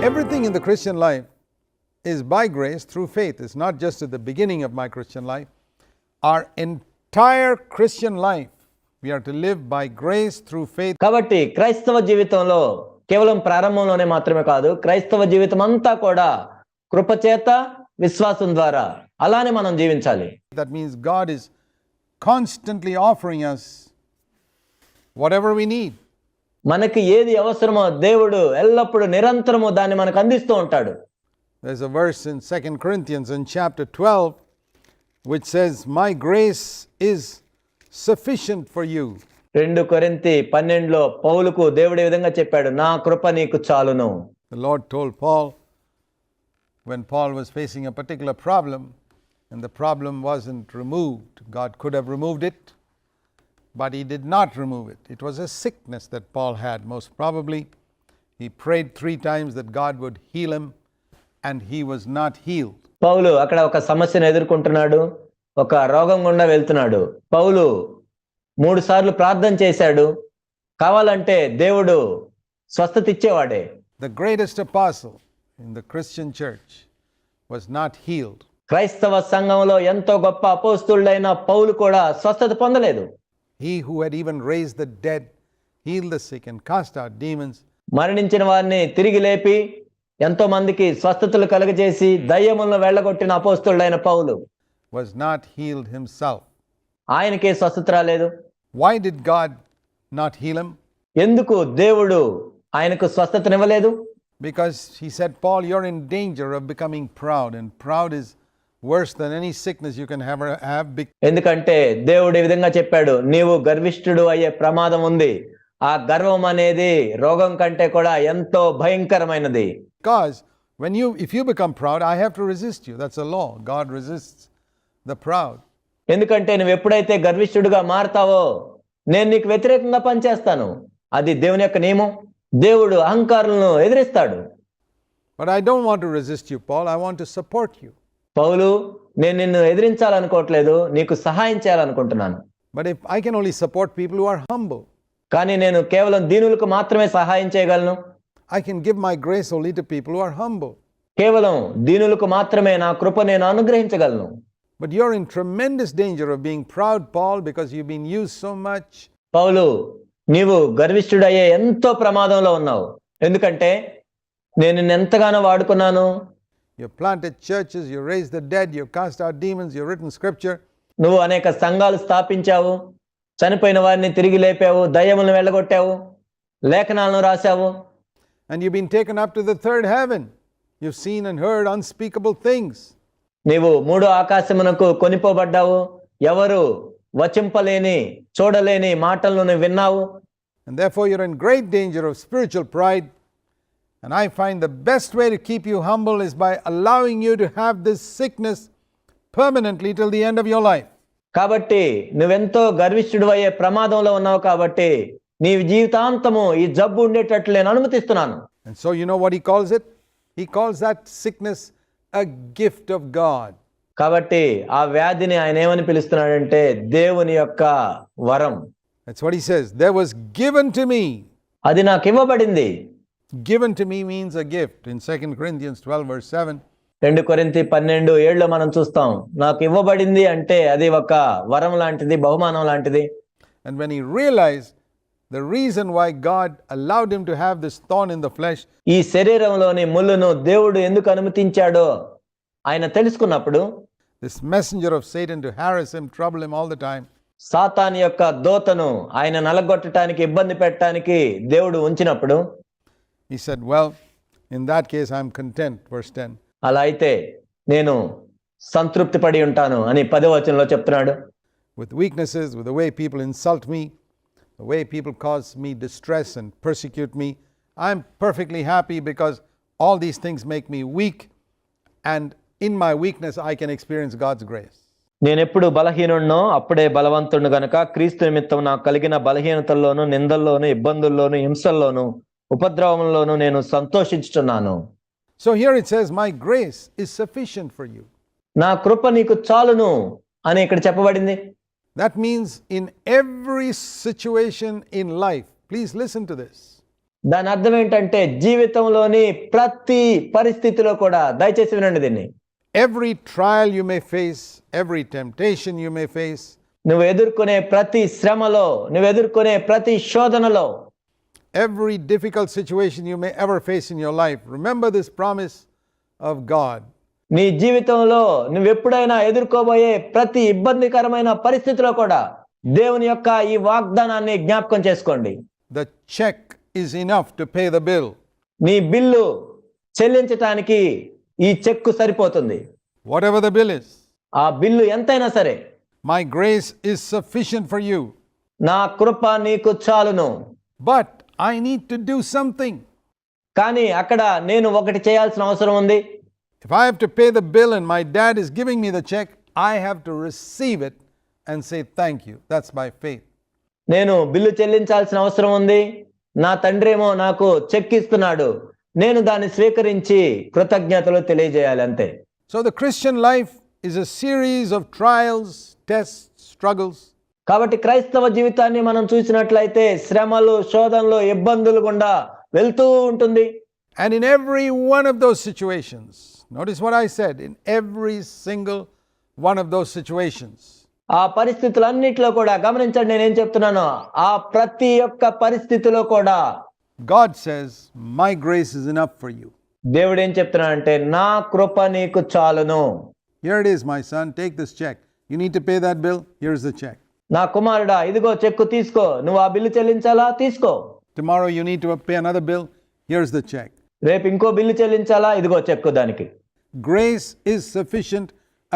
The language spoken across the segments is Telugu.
Everything in the Christian life is by grace through faith. It's not just at the beginning of my Christian life. Our entire Christian life, we are to live by grace through faith. కాబట్టి క్రైస్తవ జీవితంలో కేవలం ప్రారంభంలోనే మాత్రమే కాదు, క్రైస్తవ జీవితం అంతా కూడా కృపచేత విశ్వాసం ద్వారా అలానే మనం జీవించాలి. That means God is constantly offering us whatever we need. మనకి ఏది అవసరమో దేవుడు ఎల్లప్పుడూ నిరంతరము దాన్ని మనకు అందిస్తూ ఉంటాడు. There's a verse in 2 Corinthians in chapter 12 which says, "My grace is sufficient for you." 2 కొరింథీ 12లో పౌలుకు దేవుడు ఈ విధంగా చెప్పాడు, నా కృప నీకు చాలును. The Lord told Paul when Paul was facing a particular problem and the problem wasn't removed. God could have removed it, but he did not remove it. It was a sickness that Paul had, most probably. He prayed 3 times that God would heal him, and he was not healed. పౌలు అక్కడ ఒక సమస్యను ఎదుర్కొంటున్నాడు, ఒక రోగం గుండా వెళ్తున్నాడు. పౌలు 3 సార్లు ప్రార్థన చేశాడు, కావాలంటే దేవుడు స్వస్థత ఇచ్చేవాడే. The greatest apostle in the Christian church was not healed. క్రైస్తవ సంఘంలో ఎంతో గొప్ప అపోస్తలుడైన పౌలు కూడా స్వస్థత పొందలేదు. He who had even raised the dead, healed the sick, and cast out demons, మరణించిన వారిని తిరిగి లేపి ఎంతో మందికి స్వస్థతలు కలుగజేసి దయ్యములను వెళ్ళగొట్టిన అపోస్తలుడైన పౌలు was not healed himself. ఆయనకే స్వస్థత రాలేదు. Why did God not heal him? ఎందుకు దేవుడు ఆయనకు స్వస్థతనివ్వలేదు? Because he said, Paul, you're in danger of becoming proud, and proud is worse than any sickness you can ever have. ఎందుకంటే దేవుడు ఈ విధంగా చెప్పాడు, నీవు గర్విష్ఠుడు అయ్యే ప్రమాదం ఉంది. ఆ గర్వం అనేది రోగం కంటే కూడా ఎంతో భయంకరమైనది. Because if you become proud, I have to resist you. That's a law. God resists the proud. ఎందుకంటే నువ్వు ఎప్పుడైతే గర్విష్ఠుడుగా మారతావో నేను నీకు వ్యతిరేకంగా పనిచేస్తాను. అది దేవుని యొక్క నియమం. దేవుడు అహంకారులను ఎదిరిస్తాడు. But I don't want to resist you, Paul. I want to support you. పౌలు, నేను నిన్ను ఎదిరించాలనుకోవట్లేదు, నీకు సహాయం చేయాలనుకుంటున్నాను. But if I can only support people who are humble. కానీ నేను కేవలం దీనులకు మాత్రమే సహాయం చేయగలను. I can give my grace only to people who are humble. కేవలం దీనులకు మాత్రమే నా కృప నేను అనుగ్రహించగలను. But you're in tremendous danger of being proud, Paul, because you've been used so much. పౌలు, నీవు గర్విష్ఠుడయ్యే ఎంతో ప్రమాదంలో ఉన్నావు. ఎందుకంటే నేను నిన్ను ఎంతగానో వాడుకున్నాను. You've planted churches, you raised the dead, you've cast out demons, you've written scripture. నువ్వు అనేక సంఘాలు స్థాపించావు, చనిపోయిన వారిని తిరిగి లేపావు, దయ్యములను వెళ్ళగొట్టావు, లేఖనాలను రాశావు. And you've been taken up to the third heaven. You've seen and heard unspeakable things. నీవు 3వ ఆకాశమునకు కొనిపోబడ్డావు. ఎవరు వచింపలేని చూడలేని మాటలను విన్నావు. And therefore you're in great danger of spiritual pride. And I find the best way to keep you humble is by allowing you to have this sickness permanently till the end of your life. కాబట్టి నువ్వెంతో గర్విష్ఠుడు అయ్యే ప్రమాదంలో ఉన్నావు కాబట్టి నీ జీవితాంతము ఈ జబ్బు ఉండేటట్లు నేను అనుమతిస్తున్నాను. And so you know what he calls it? He calls that sickness a gift of God. కాబట్టి ఆ వ్యాధిని ఆయన ఏమని పిలుస్తున్నాడంటే దేవుని యొక్క వరం. That's what he says. There was given to me. అది నాకు ఇవ్వబడింది. Given to me means a gift. In 2 Corinthians 12 verse 7. 2 కొరింథీ 12:7 మనం చూస్తాం. నాకు ఇవ్వబడింది అంటే అది ఒక వరం లాంటిది, బహుమానం లాంటిది. And when he realized the reason why God allowed him to have this thorn in the flesh, ఈ శరీరంలోని ముళ్ళును దేవుడు ఎందుకు అనుమతించాడో ఆయన తెలుసుకున్నప్పుడు, this messenger of Satan to harass him, trouble him all the time, సాతాను యొక్క దూతను ఆయన నలగొట్టడానికి, ఇబ్బంది పెట్టడానికి దేవుడు ఉంచినప్పుడు, he said, well, in that case I'm content. Verse 10. అలా అయితే నేను సంతృప్తి పడి ఉంటాను అని 10వ వచనంలో చెప్తున్నాడు. With weaknesses, with the way people insult me, the way people cause me distress and persecute me, I'm perfectly happy because all these things make me weak, and in my weakness I can experience God's grace. నేను ఎప్పుడు బలహీనుడినో అప్పుడే బలవంతుడు గనుక క్రీస్తు నిమిత్తం నాకు కలిగిన బలహీనతల్లోనూ, నిందల్లోనూ, ఇబ్బందుల్లోనూ, హింసల్లోనూ, ఉపద్రవంలోనూ నేను సంతోషించుచున్నాను. So here it says, my grace is sufficient for you. నా కృప నీకు చాలును అని ఇక్కడ చెప్పబడింది. That means in every situation in life, please listen to this. దాని అర్థం ఏంటంటే జీవితంలోని ప్రతి పరిస్థితిలో కూడా, దయచేసి వినండి దీన్ని, every trial you may face, every temptation you may face, నువ్వు ఎదుర్కొనే ప్రతి శ్రమలో, నువ్వు ఎదుర్కొనే ప్రతి శోధనలో, every difficult situation you may ever face in your life, remember this promise of God. నీ జీవితంలో నువ్వెప్పుడైనా ఎదుర్కోబోయే ప్రతి ఇబ్బందికరమైన పరిస్థితిలో కూడా దేవుని యొక్క ఈ వాగ్దానాన్ని జ్ఞాపకం చేసుకోండి. The check is enough to pay the bill. నీ బిల్లు చెల్లించటానికి ఈ చెక్కు సరిపోతుంది. Whatever the bill is, ఆ బిల్లు ఎంతైనా సరే, my grace is sufficient for you. నా కృప నీకు చాలును. But I need to do something. కానీ అక్కడ నేను ఒకటి చేయాల్సిన అవసరం ఉంది. If I have to pay the bill and my dad is giving me the check, I have to receive it and say thank you. That's by faith. నేను బిల్లు చెల్లించాల్సిన అవసరం ఉంది. నా తండ్రి ఏమో నాకు చెక్ ఇస్తున్నాడు, నేను దాన్ని స్వీకరించి కృతజ్ఞతలు తెలియజేయాలి అంతే. So the Christian life is a series of trials, tests, struggles. కాబట్టి క్రైస్తవ జీవితాన్ని మనం చూసినట్లయితే శ్రమలు, శోధనలు, ఇబ్బందులు గుండా వెళ్తూ ఉంటుంది. And in every one of those situations, notice what I said, in every single one of those situations, ఆ పరిస్థితులన్నిటిలో కూడా గమనించండి నేనేం చెప్తున్నానో, ఆ ప్రతి ఒక్క పరిస్థితిలో కూడా God says, my grace is enough for you. దేవుడు ఏం చెప్తున్నాడంటే, నా కృప నీకు చాలును. Here it is, my son, take this check. You need to pay that bill, here's the check. నా కుమారుడా, ఇదిగో చెక్కు తీసుకో, నువ్వు ఆ బిల్లు చెల్లించాలా, తీసుకో. Tomorrow you need to pay another bill, here's the check. రేపు ఇంకో బిల్లు చెల్లించాలా, ఇదిగో చెక్కు దానికి. Grace is sufficient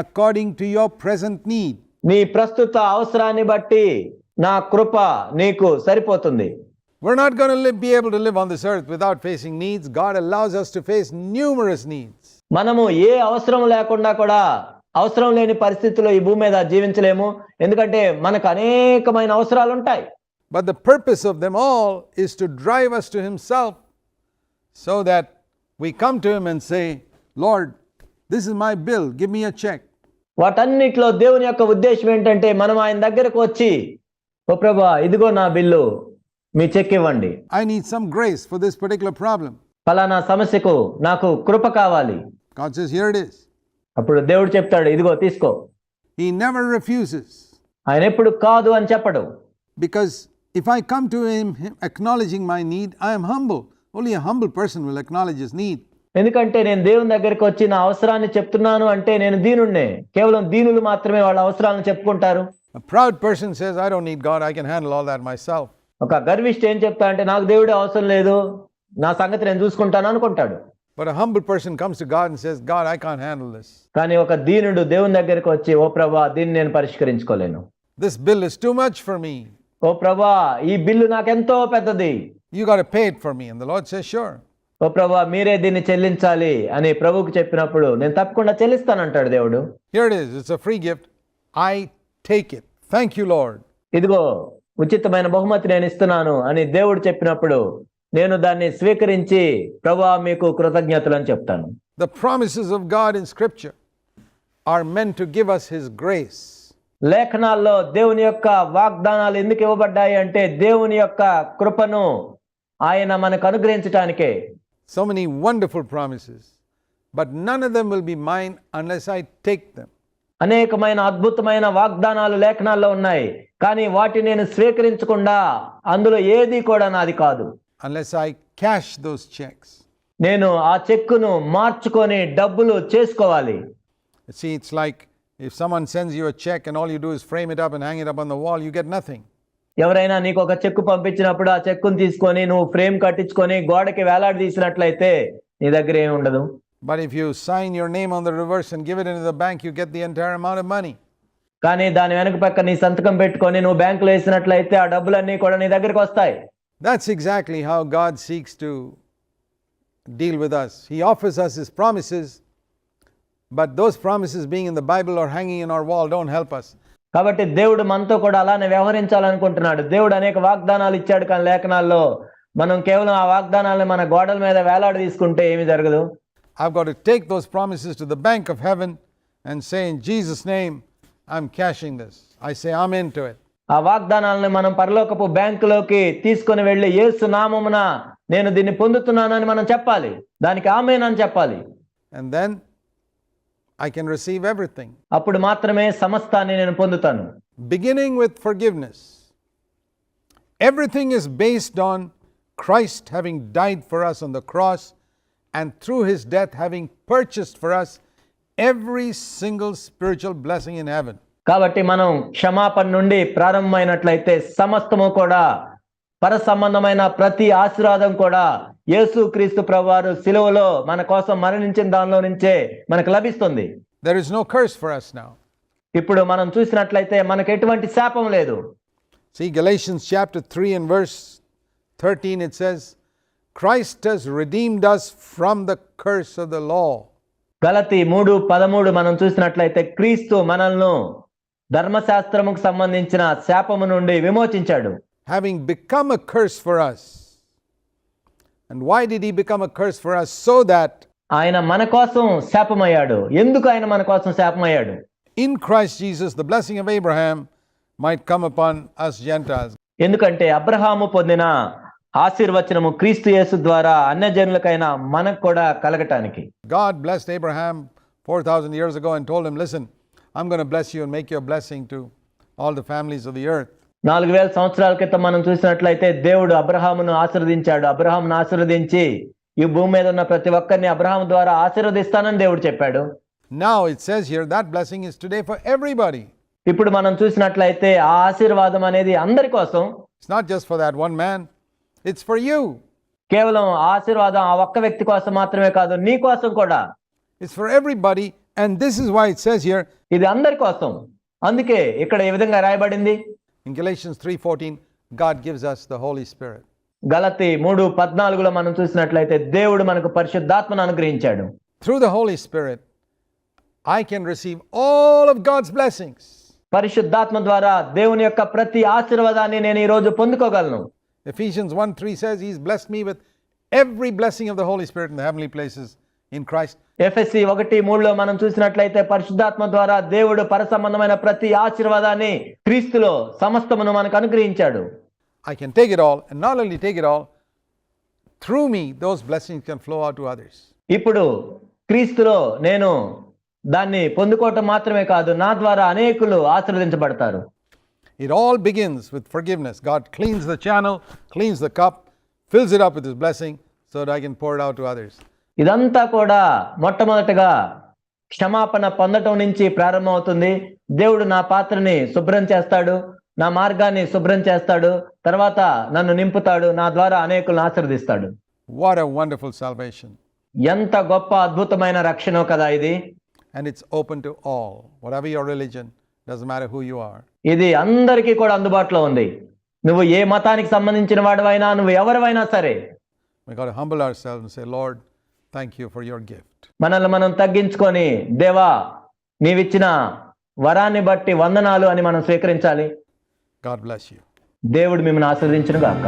according to your present need. నీ ప్రస్తుత అవసరాన్ని బట్టి నా కృప నీకు సరిపోతుంది. We're not going to be able to live on this earth without facing needs. God allows us to face numerous needs. మనము ఏ అవసరం లేకుండా కూడా, అవసరం లేని పరిస్థితుల్లో ఈ భూమి మీద జీవించలేము. ఎందుకంటే మనకు అనేకమైన అవసరాలు ఉంటాయి. But the purpose of them all is to drive us to Himself, so that we come to Him and say, Lord, this is my bill, give me a check. వాటన్నిటిలో దేవుని యొక్క ఉద్దేశం ఏంటంటే, మనం ఆయన దగ్గరకు వచ్చి, ఓ ప్రభువా, ఇదిగో నా బిల్లు, మీ చెక్ ఇవ్వండి. I need some grace for this particular problem. ఫలానా సమస్యకు నాకు కృప కావాలి. God says, here it is. అప్పుడు దేవుడు చెప్తాడు, ఇదిగో తీసుకో. He never refuses. ఆయన ఎప్పుడు కాదు అని చెప్పడు. Because if I come to Him acknowledging my need, I am humble. Only a humble person will acknowledge his need. ఎందుకంటే నేను దేవుని దగ్గరికి వచ్చి నా అవసరాన్ని చెప్తున్నాను అంటే నేను దీనుణ్ణే. కేవలం దీనులు మాత్రమే వాళ్ళ అవసరాలను చెప్పుకుంటారు. A proud person says, I don't need God, I can handle all that myself. ఒక గర్విష్ఠ ఏం చెప్తా అంటే, నాకు దేవుడే అవసరం లేదు, నా సంగతి నేను చూసుకుంటాను అనుకుంటాడు. But a humble person comes to God and says, God, I can't handle this. కానీ ఒక దీనుడు దేవుని దగ్గరికి వచ్చి, ఓ ప్రభువా, దీన్ని నేను పరిష్కరించుకోలేను. This bill is too much for me. ఓ ప్రభువా, ఈ బిల్లు నాకెంతో పెద్దది. You got to pay it for me. And the Lord says, sure. ఓ ప్రభువా, మీరే దీన్ని చెల్లించాలి అని ప్రభువుకు చెప్పినప్పుడు, నేను తప్పకుండా చెల్లిస్తానంటాడు దేవుడు. Here it is. It's a free gift. I take it. Thank you, Lord. ఇదిగో ఉచితమైన బహుమతి నేను ఇస్తున్నాను అని దేవుడు చెప్పినప్పుడు, నేను దాన్ని స్వీకరించి, ప్రభువా మీకు కృతజ్ఞతలు అని చెప్తాను. The promises of God in Scripture are meant to give us His grace. లేఖనాల్లో దేవుని యొక్క వాగ్దానాలు ఎందుకు ఇవ్వబడ్డాయి అంటే, దేవుని యొక్క కృపను ఆయన మనకు అనుగ్రహించటానికే. So many wonderful promises, but none of them will be mine unless I take them. అనేకమైన అద్భుతమైన వాగ్దానాలు లేఖనాల్లో ఉన్నాయి, కానీ వాటిని నేను స్వీకరించకుండా అందులో ఏది కూడా నాది కాదు. Unless I cash those checks. నేను ఆ చెక్కును మార్చుకొని డబ్బులు చేసుకోవాలి. See, it's like if someone sends you a check and all you do is frame it up and hang it up on the wall, you get nothing. ఎవరైనా నీకు ఒక చెక్కు పంపించినప్పుడు ఆ చెక్కును తీసుకొని నువ్వు ఫ్రేమ్ కట్టించుకొని గోడకి వేలాడదీసినట్లయితే నీ దగ్గర ఏమి ఉండదు. But if you sign your name on the reverse and give it into the bank, you get the entire amount of money. కానీ దాని వెనక పక్క నీ సంతకం పెట్టుకొని నువ్వు బ్యాంకులో వేసినట్లయితే ఆ డబ్బులన్నీ కూడా నీ దగ్గరికి వస్తాయి. That's exactly how God seeks to deal with us. He offers us His promises, but those promises being in the Bible or hanging in our wall don't help us. కాబట్టి దేవుడు మనతో కూడా అలానే వ్యవహరించాలనుకుంటున్నాడు. దేవుడు అనేక వాగ్దానాలు ఇచ్చాడు, కానీ లేఖనాల్లో మనం కేవలం ఆ వాగ్దానాలను మన గోడల మీద వేలాడి తీసుకుంటే ఏమీ జరగదు. I've got to take those promises to the bank of heaven and say, in Jesus' name, I'm cashing this. I say amen to it. ఆ వాగ్దానాలను మనం పరలోకపు బ్యాంకులోకి తీసుకొని వెళ్ళి యేసు నామమున నేను దీన్ని పొందుతున్నానని మనం చెప్పాలి. దానికి ఆమేన్ అని చెప్పాలి. And then I can receive everything. అప్పుడు మాత్రమే సమస్తాన్ని నేను పొందుతాను. Beginning with forgiveness. Everything is based on Christ having died for us on the cross, and through his death having purchased for us every single spiritual blessing in heaven. కాబట్టి మనం క్షమాపణ నుండి ప్రారంభమైనట్లయితే సమస్తము కూడా పర సంబంధమైన ప్రతి ఆశీర్వాదం కూడా యేసుక్రీస్తు ప్రభువారు సిలువలో మన కోసం మరణించిన దానిలో నుంచే మనకు లభిస్తుంది. There is no curse for us now. ఇప్పుడు మనం చూసినట్లయితే మనకు ఎటువంటి శాపం లేదు. See, Galatians chapter 3 and verse 13, it says, Christ has redeemed us from the curse of the law. గలతీ 3:13 మనం చూసినట్లయితే క్రీస్తు మనల్ని ధర్మశాస్త్రముకు సంబంధించిన శాపము నుండి విమోచించాడు. Having become a curse for us. And why did he become a curse for us? So that ఆయన మన కోసం శాపమయ్యాడు. ఎందుకు ఆయన మన కోసం శాపమయ్యాడు? in Christ Jesus the blessing of Abraham might come upon us Gentiles. ఎందుకంటే అబ్రహాము పొందిన ఆశీర్వచనము క్రీస్తు యేసు ద్వారా అన్యజనులకైనా మనకు కూడా కలగటానికి. God blessed Abraham 4,000 years ago and told him, listen, I'm going to bless you and make you a blessing to all the families of the earth. 4000 సంవత్సరాల క్రితం మనం చూసినట్లయితే దేవుడు అబ్రహామును ఆశీర్వదించాడు. అబ్రహామును ఆశీర్వదించి ఈ భూమి మీద ఉన్న ప్రతి ఒక్కరిని అబ్రహాము ద్వారా ఆశీర్వదిస్తానని దేవుడు చెప్పాడు. Now it says here that blessing is today for everybody. ఇప్పుడు మనం చూసినట్లయితే ఆ ఆశీర్వాదం అనేది అందరి కోసం. It's not just for that one man, it's for you. కేవలం ఆశీర్వాదం ఆ ఒక్క వ్యక్తి కోసం మాత్రమే కాదు, నీ కోసం కూడా. It's for everybody, and this is why it says here ఇది అందరి కోసం. అందుకే ఇక్కడ ఈ విధంగా రాయబడింది. in Galatians 3:14, God gives us the Holy Spirit. గలతీ 3:14లో మనం చూసినట్లయితే దేవుడు మనకు పరిశుద్ధాత్మను అనుగ్రహించాడు. Through the Holy Spirit, I can receive all of God's blessings. పరిశుద్ధాత్మ ద్వారా దేవుని యొక్క ప్రతి ఆశీర్వాదాన్ని నేను ఈ రోజు పొందుకోగలను. Ephesians 1:3 says he's blessed me with every blessing of the Holy Spirit in the heavenly places in Christ. ఎఫెసీ 1:3లో మనం చూసినట్లయితే పరిశుద్ధాత్మ ద్వారా దేవుడు పరసంబంధమైన ప్రతి ఆశీర్వాదాన్ని క్రీస్తులో సమస్తమును మనకు అనుగ్రహించాడు. I can take it all, and not only take it all, through me those blessings can flow out to others. ఇప్పుడు క్రీస్తులో నేను దాన్ని పొందుకోవటం మాత్రమే కాదు, నా ద్వారా అనేకులు ఆశీర్వదించబడతారు. It all begins with forgiveness. God cleans the channel, cleans the cup, fills it up with his blessing so that I can pour it out to others. ఇదంతా కూడా మొట్టమొదటగా క్షమాపణ పొందటం నుంచి ప్రారంభమవుతుంది. దేవుడు నా పాత్రని శుభ్రం చేస్తాడు, నా మార్గాన్ని శుభ్రం చేస్తాడు, తర్వాత నన్ను నింపుతాడు, నా ద్వారా అనేకులను ఆశీర్వదిస్తాడు. What a wonderful salvation. ఎంత గొప్ప అద్భుతమైన రక్షణో కదా ఇది. And it's open to all, whatever your religion, doesn't matter who you are. ఇది అందరికీ కూడా అందుబాటులో ఉంది. నువ్వు ఏ మతానికి సంబంధించిన వాడివైనా, నువ్వు ఎవరివైనా సరే. We got to humble ourselves and say, Lord, thank you for your gift. మనల్ని మనం తగ్గించుకొని, దేవా నీవిచ్చిన వరాన్ని బట్టి వందనాలు అని మనం స్వీకరించాలి. God bless you. దేవుడు మిమ్మల్ని ఆశీర్వదించును గాక.